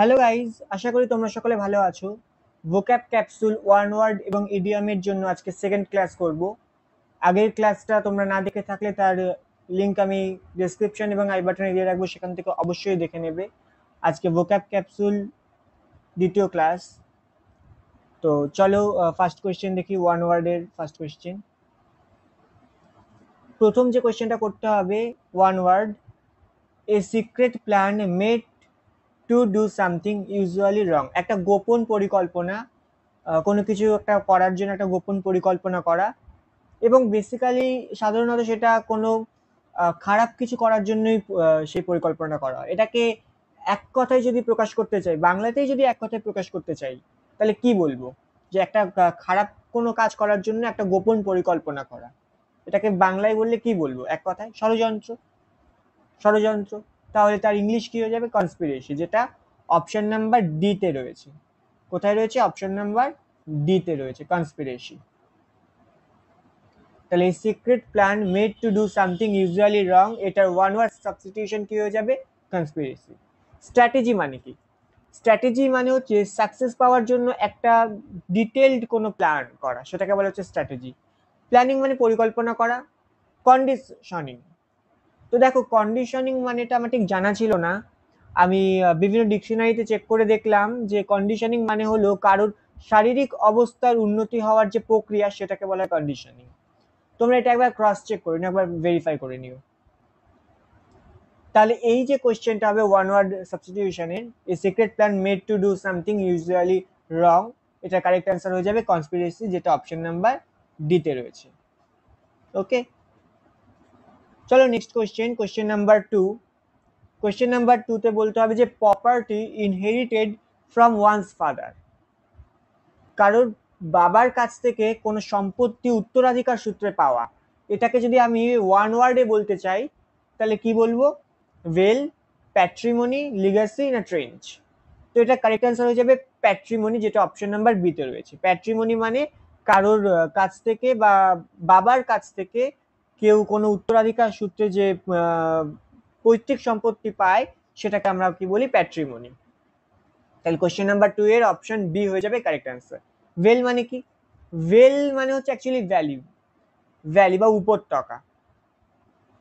Hello guys, আশা করি তোমরা সকলে ভালো আছো। ভোক্যাব ক্যাপসুল ওয়ান ওয়ার্ড এবং ইডিয়মের জন্য আজকে সেকেন্ড ক্লাস করব। আগের ক্লাসটা তোমরা না দেখে থাকলে তার লিংক আমি ডেসক্রিপশন এবং আই বাটনে দিয়ে রাখবো, সেখান থেকে অবশ্যই দেখে নেবে। আজকে ভোক্যাব ক্যাপসুল দ্বিতীয় ক্লাস। তো চলো ফার্স্ট কোয়েশ্চেন দেখি, ওয়ান ওয়ার্ডের ফার্স্ট কোয়েশ্চেন। প্রথম যে কোয়েশ্চেনটা করতে হবে, one word, a secret plan made to do something usually wrong. একটা গোপন পরিকল্পনা, কোনো কিছু একটা করার জন্য একটা গোপন পরিকল্পনা করা, এবং বেসিক্যালি সাধারণত সেটা কোনো খারাপ কিছু করার জন্যই সেই পরিকল্পনা করা হয়। এটাকে এক কথায় যদি প্রকাশ করতে চাই, বাংলাতেই যদি এক কথায় প্রকাশ করতে চাই, তাহলে কি বলবো? যে একটা খারাপ কোনো কাজ করার জন্য একটা গোপন পরিকল্পনা করা, এটাকে বাংলায় বললে কি বলবো? এক কথায় ষড়যন্ত্র। ষড়যন্ত্র। তাহলে তার ইংলিশ কি হয়ে যাবে? কনস্পিরেসি, যেটা অপশন নাম্বার ডি তে রয়েছে। কোথায় রয়েছে? অপশন নাম্বার ডি তে রয়েছে, কনস্পিরেসি। তাহলে secret plan made to do something usually wrong, এটার ওয়ান ওয়ার্ড সাবস্টিটিউশন কি হয়ে যাবে? কনস্পিরেসি। স্ট্র্যাটেজি মানে কি? স্ট্র্যাটেজি মানে হচ্ছে সাকসেস পাওয়ার জন্য একটা ডিটেইলড কোনো প্ল্যান করা, সেটাকে বলা হচ্ছে স্ট্র্যাটেজি। প্ল্যানিং মানে পরিকল্পনা করা। কন্ডিশনিং, তো দেখো কন্ডিশনিং মানেটা আমার ঠিক জানা ছিল না। আমি বিভিন্ন ডিকশনারিতে চেক করে দেখলাম যে কন্ডিশনিং মানে হলো কারোর শারীরিক অবস্থার উন্নতি হওয়ার যে প্রক্রিয়া, সেটাকে বলা হয় কন্ডিশনিং। তোমরা এটা একবার ক্রস চেক করে নিও, একবার ভেরিফাই করে নিও। তাহলে এই যে কোয়েশ্চেনটা হবে ওয়ান ওয়ার্ড সাবস্টিটিউশনের, a secret plan made to do something usually wrong, এটা কারেক্ট অ্যান্সার হয়ে যাবে কনস্পিরেসি, যেটা অপশন নাম্বার ডি তে রয়েছে। ওকে, চলো নেক্সট কোয়েশ্চেন, কোয়েশ্চেন নাম্বার 2। কোয়েশ্চেন নাম্বার 2 তে বলতে হবে যে property inherited from one's father. কারোর বাবার কাছ থেকে কোনো সম্পত্তি উত্তরাধিকার সূত্রে পাওয়া, এটাকে যদি আমি ওয়ান ওয়ার্ডে বলতে চাই, তাহলে কি বলবো? ওয়েল, প্যাট্রিমনি, লিগ্যাসি না ট্রেঞ্চ? তো এটা কারেক্ট অ্যান্সার হয়ে যাবে প্যাট্রিমনি, যেটা অপশন নাম্বার বি তে রয়েছে। প্যাট্রিমনি মানে কারোর কাছ থেকে বা বাবার কাছ থেকে কেউ কোনো উত্তরাধিকার সূত্রে যে পৈতৃক সম্পত্তি পায়, সেটাকে আমরা কি বলি? প্যাট্রিমনি। তাহলে কোশ্চেন নাম্বার 2 এর অপশন বি হয়ে যাবে কারেক্ট অ্যান্সার। ওয়েল মানে কি? ওয়েল মানে হচ্ছে অ্যাকচুয়ালি ভ্যালি, ভ্যালি বা উপত্যকা।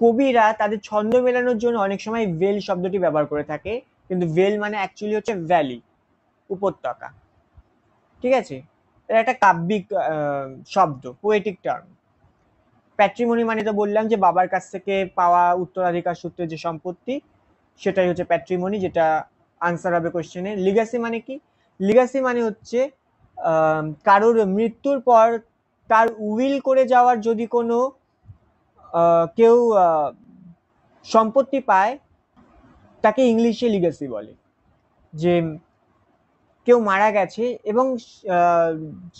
কবিরা তাদের ছন্দ মেলানোর জন্য অনেক সময় ওয়েল শব্দটি ব্যবহার করে থাকে, কিন্তু ওয়েল মানে অ্যাকচুয়ালি হচ্ছে ভ্যালি, উপত্যকা। ঠিক আছে, এটা একটা কাব্যিক শব্দ, পোয়েটিক টার্ম। প্যাট্রিমনি মানে তো বললাম যে বাবার কাছ থেকে পাওয়া উত্তরাধিকার সূত্রে যে সম্পত্তি, সেটাই হচ্ছে প্যাট্রিমনি, যেটা আনসার হবে কোশ্চেনে। লিগ্যাসি মানে কি? লিগ্যাসি মানে হচ্ছে কারোর মৃত্যুর পর তার উইল করে যাওয়ার যদি কোনো কেউ সম্পত্তি পায়, তাকে ইংলিশে লিগ্যাসি বলে। যে কেউ মারা গেছে এবং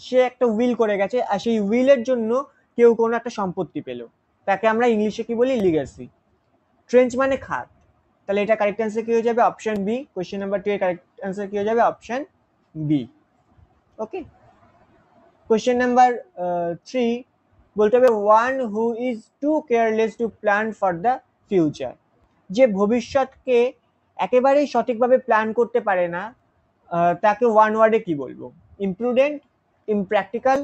সে একটা উইল করে গেছে, আর সেই উইলের জন্য কেউ কোনো একটা সম্পত্তি পেল, তাকে আমরা ইংলিশে কি বলি? লিগ্যাসি। ট্রেঞ্চ মানে খাত। তাহলে এটা কারেক্ট অ্যান্সার কি হয়ে যাবে? Option B. কোশ্চেন নাম্বার 2 এর কারেক্ট অ্যান্সার কি হয়ে যাবে? Option B. Okay, question number 3 বলতে হবে one who is too careless to plan for the future. যে ভবিষ্যৎকে একেবারেই সঠিকভাবে প্ল্যান করতে পারে না, তাকে ওয়ান ওয়ার্ডে কি বলবো? ইমপ্রুডেন্ট, ইমপ্র্যাকটিক্যাল,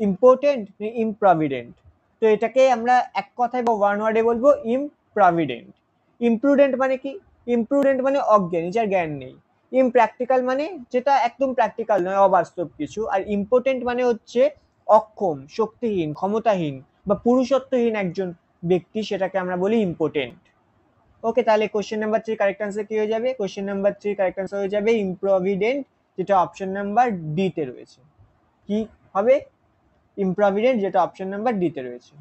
ইম্পর্টেন্ট, ইমপ্রভিডেন্ট? তো এটাকে আমরা এক কথায় বা ওয়ান ওয়ার্ডে বলবো ইমপ্রভিডেন্ট। ইমপ্রুডেন্ট মানে কি? ইমপ্রুডেন্ট মানে অজ্ঞানী, যার জ্ঞান নেই। ইমপ্র্যাকটিক্যাল মানে যেটা একদম প্র্যাকটিক্যাল নয়, অবাস্তব কিছু। আর ইম্পর্টেন্ট মানে হচ্ছে অক্ষম, শক্তিহীন, ক্ষমতাহীন বা পুরুষত্বহীন একজন ব্যক্তি, সেটাকে আমরা বলি ইম্পর্টেন্ট। ওকে, তাহলে কোশ্চেন নাম্বার 3 কারেক্ট আনসার কি হয়ে যাবে? কোশ্চেন নাম্বার 3 কারেক্ট আনসার হয়ে যাবে ইমপ্রভিডেন্ট, যেটা অপশন নাম্বার ডি তে রয়েছে। কি হবে? ইমপ্রভিডেন্ট, যেটা অপশন নাম্বার ডি তে রয়েছে।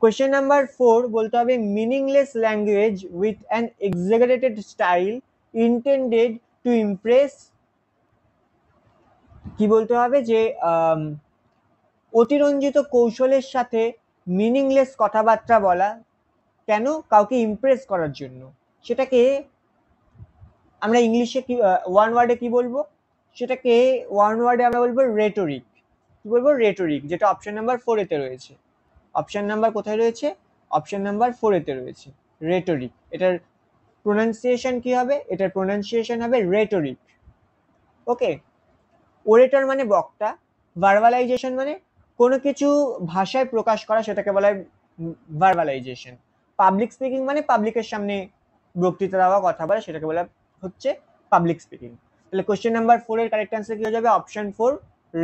কোশ্চেন নাম্বার 4 বলতে হবে meaningless language with an exaggerated style intended to Impress. কি বলতে হবে? যে অতিরঞ্জিত কৌশলের সাথে মিনিংলেস কথাবার্তা বলা, কেন? কাউকে ইমপ্রেস করার জন্য। সেটাকে আমরা ইংলিশে কি ওয়ান ওয়ার্ডে কি বলবো? সেটাকে ওয়ান ওয়ার্ডে আমরা বলবো রেটোরিক। কি বলবো? রেটোরিক, যেটা অপশন নাম্বার 4 এতে রয়েছে। অপশন নাম্বার কোথায় রয়েছে? অপশন নাম্বার 4 এতে রয়েছে, রেটোরিক। এটার প্রোনাউন্সিয়েশন কি হবে? এটার প্রোনাউন্সিয়েশন হবে রেটোরিক। ওকে, ওরেটর মানে বক্তা, ভার্বালাইজেশন মানে কোনো কিছু ভাষায় প্রকাশ করা, সেটাকে বলা হয় ভার্বালাইজেশন। পাবলিক স্পিকিং মানে পাবলিকের সামনে বক্তৃতা দেওয়া, কথা বলা, সেটাকে বলা হচ্ছে পাবলিক স্পিকিং। তাহলে কোশ্চেন নাম্বার 4 এর কারেক্ট অ্যান্সার কি হয়ে যাবে? Option 4,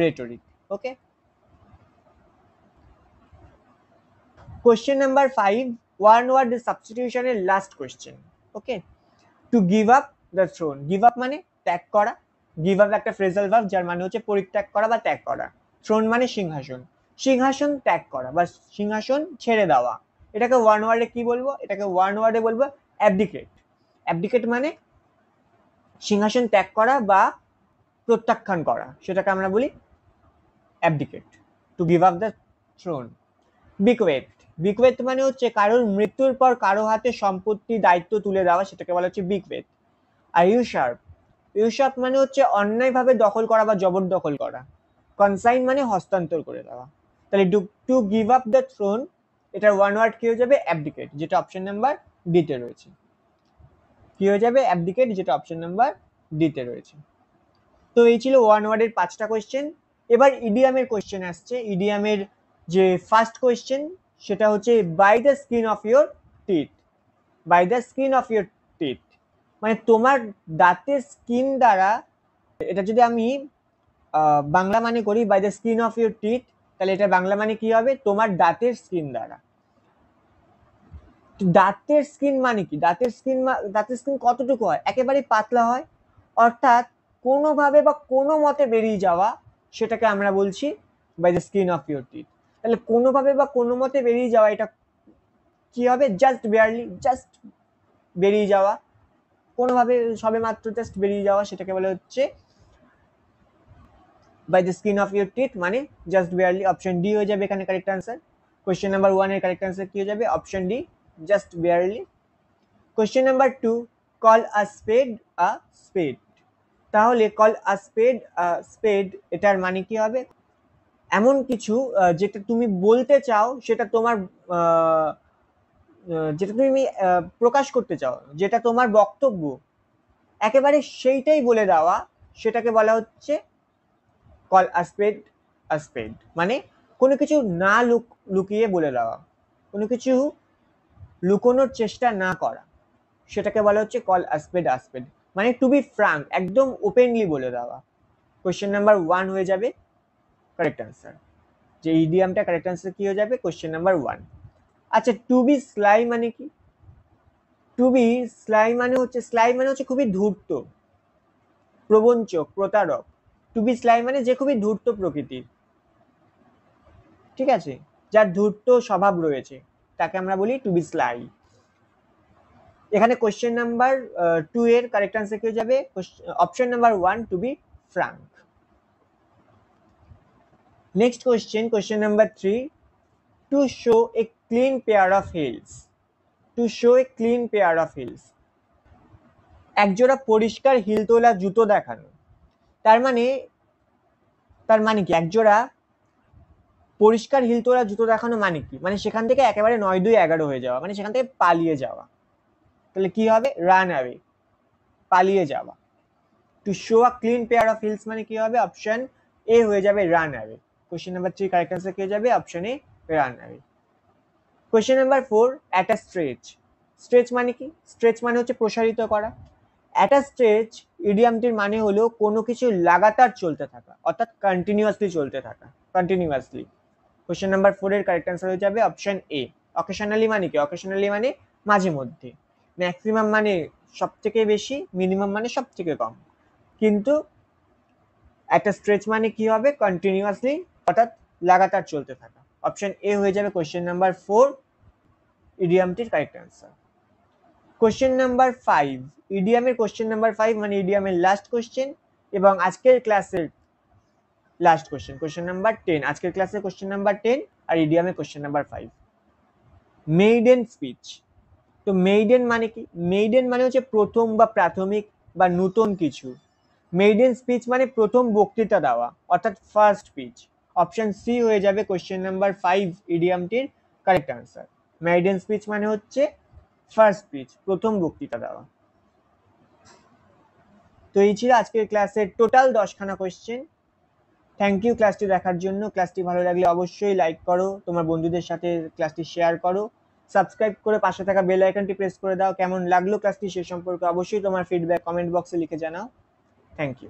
rhetoric. Okay, question number 5, one word সাবস্টিটিউশনের last question. Okay, to give up the throne. Give up মানে ত্যাগ করা। গিভ আপ একটা ফ্রেজাল ভার্ব যার মানে হচ্ছে পরিত্যাগ করা বা ত্যাগ করা। থ্রোন মানে সিংহাসন, সিংহাসন ত্যাগ করা বা সিংহাসন ছেড়ে দেওয়া। এটাকে ওয়ান ওয়ার্ডে কি বলবো? এটাকে ওয়ান ওয়ার্ডে বলবো অ্যাবডিকেট। অ্যাবডিকেট মানে সিংহাসন ত্যাগ করা বা প্রত্যাখ্যান করা, সেটাকে আমরা বলি abdicate. To give up the throne. Bequeath. Bequeath মানে হচ্ছে কারোর মৃত্যুর পর কারো হাতে সম্পত্তি দায়িত্ব তুলে দেওয়া, সেটাকে বলা হচ্ছে বিকোয়েট। আর ইউসার্ভ। ইউসার্ভ মানে হচ্ছে অন্যায়ভাবে দখল করা বা জবরদখল করা। কনসাইন মানে হস্তান্তর করে দেওয়া। তাহলে two give up the thrown, এটার ওয়ান ওয়ার্ড কি হয়ে যাবে? অ্যাবডিকেট, যেটা অপশন নাম্বার ডি তে রয়েছে। কি হয়ে যাবে? অ্যাবডিকেট, যেটা অপশন নাম্বার ডি তে রয়েছে। তো এই ছিল ওয়ান ওয়ার্ডের 5টা কোয়েশ্চেন। এবার ইডিয়ামের কোয়েশ্চেন আসছে। ইডিয়ামের যে ফার্স্ট কোয়েশ্চেন সেটা হচ্ছে by the skin of your teeth. By the skin of your teeth মানে তোমার দাঁতের স্কিন দ্বারা। এটা যদি আমি বাংলা মানে করি by the skin of your teeth, তাহলে এটা বাংলা মানে কি হবে? তোমার দাঁতের স্কিন দ্বারা। দাঁতের স্কিন মানে কি? দাঁতের স্কিন কতটুকু হয়? একেবারে পাতলা হয়, অর্থাৎ কোনোভাবে বা কোনো মতে বেরিয়ে যাওয়া, সেটাকে আমরা বলছি by the skin of your teeth. তাহলে কোনোভাবে বা কোনো মতে বেরিয়ে যাওয়া, এটা কি হবে? জাস্ট বেয়ারলি, জাস্ট বেরিয়ে যাওয়া, কোনোভাবে সবে মাত্র জাস্ট বেরিয়ে যাওয়া, সেটাকে বলা হচ্ছে by the skin of your teeth, মানে জাস্ট বেয়ারলি। অপশন ডি হয়ে যাবে এখানে কারেক্ট আনসার। কোয়েশ্চেন নাম্বার 1 এর কারেক্ট আনসার কি হয়ে যাবে? Option D, just barely. Question number 2, call a spade a spade. তাহলে কল আ স্পেড আ স্পেড, এটার মানে কি হবে? এমন কিছু যেটা তুমি বলতে চাও, সেটা তোমার যেটা তুমি প্রকাশ করতে চাও, যেটা তোমার বক্তব্য, একেবারে সেইটাই বলে দেওয়া, সেটাকে বলা হচ্ছে কল আ স্পেড আ স্পেড। মানে কোনো কিছু না লুকিয়ে বলে দেওয়া, কোনো কিছু লুকোনোর চেষ্টা না করা, সেটাকে বলা হচ্ছে কল আ স্পেড আ স্পেড। মানে টু বি ফ্রাঙ্ক, একদম ওপেনলি বলে দেওয়া। কোয়েশ্চেন নাম্বার 1 হয়ে যাবে কারেক্ট আনসার। যে ইডিয়ামটা কারেক্ট আনসার কি হয়ে যাবে? Question number 1। আচ্ছা, টু বি স্লাই মানে কি? টু বি স্লাই মানে হচ্ছে খুবই ধূর্ত, প্রবঞ্চক, প্রতারক। টু বি স্লাই মানে যে খুবই ধূর্ত প্রকৃতির, ঠিক আছে, যার ধূর্ত স্বভাব রয়েছে, তাকে আমরা বলি টু বি স্লাই। এখানে কোশ্চেন নাম্বার 2 এর কারেক্ট আনসার কি হয়ে যাবে? Option number 1, to be frank. Next question number 3, to show a clean pair of heels. To show a clean pair of heels, একজোড়া পরিষ্কার হিলতোলা জুতো দেখানো। তার মানে কি? একজোড়া পরিষ্কার হিলতোলা জুতো দেখানো মানে কি? মানে সেখান থেকে একেবারে 9-2-11 হয়ে যাওয়া, মানে সেখান থেকে পালিয়ে যাওয়া। তাহলে কি হবে? রান অ্যাওয়ে, পালিয়ে যাওয়া। To show a clean pair of hills মানে কি হবে? অপশন এ হয়ে যাবে run away. Question number 3 correct answer কি হয়ে যাবে? Option A, run away. Question number 4, at a stretch. Stretch মানে কি? স্ট্রেচ মানে হচ্ছে প্রসারিত করা। অ্যাট আ স্ট্রেচ ইডিয়ামটির মানে হলো কোনো কিছু লাগাতার চলতে থাকা, অর্থাৎ কন্টিনিউয়াসলি চলতে থাকা, কন্টিনিউয়াসলি। কোশ্চেন নাম্বার 4 এর কারেক্ট আনসার হয়ে যাবে অপশন এ। অকেশনালি মানে কি? অকেশনালি মানে মাঝে মধ্যে। ম্যাক্সিমাম মানে সব থেকে বেশি, মিনিমাম মানে সব থেকে কম। কিন্তু একটা স্ট্রেচ মানে কি হবে? কন্টিনিউয়াসলি, অর্থাৎ লাগাতার চলতে থাকা। অপশন এ হয়ে যাবে কোশ্চেন নাম্বার 4 ইডিয়ামটির কারেক্ট আনসার। কোশ্চেন নাম্বার 5, ইডিয়ামের কোশ্চেন নাম্বার 5 মানে ইডিয়ামের লাস্ট কোশ্চেন এবং আজকের ক্লাসের লাস্ট কোশ্চেন, কোশ্চেন নাম্বার 10। আজকের ক্লাসের কোশ্চেন নাম্বার 10 আর ইডিয়ামের কোশ্চেন নাম্বার 5। Maiden speech. তো মেইডেন মানে কি? মেইডেন মানে হচ্ছে প্রথম বা প্রাথমিক বা নতুন কিছু। মেইডেন স্পিচ মানে প্রথম বক্তৃতা দেওয়া, অর্থাৎ ফার্স্ট স্পিচ। অপশন সি হয়ে যাবে কোশ্চেন নাম্বার 5 ইডিয়ামটির কারেক্ট আনসার। মেইডেন স্পিচ মানে হচ্ছে ফার্স্ট স্পিচ, প্রথম বক্তৃতা দেওয়া। তো এই ছিল আজকের ক্লাসের টোটাল 10খানা কোয়েশ্চেন। থ্যাংক ইউ ক্লাসটি দেখার জন্য। ক্লাসটি ভালো লাগলে অবশ্যই লাইক করো, তোমার বন্ধুদের সাথে ক্লাসটি শেয়ার করো, সাবস্ক্রাইব করে পাশে থাকা বেল আইকনটি প্রেস করে দাও। কেমন লাগলো ক্লাসটি সে সম্পর্কে অবশ্যই তোমার ফিডব্যাক কমেন্ট বক্সে লিখে জানাও। Thank you.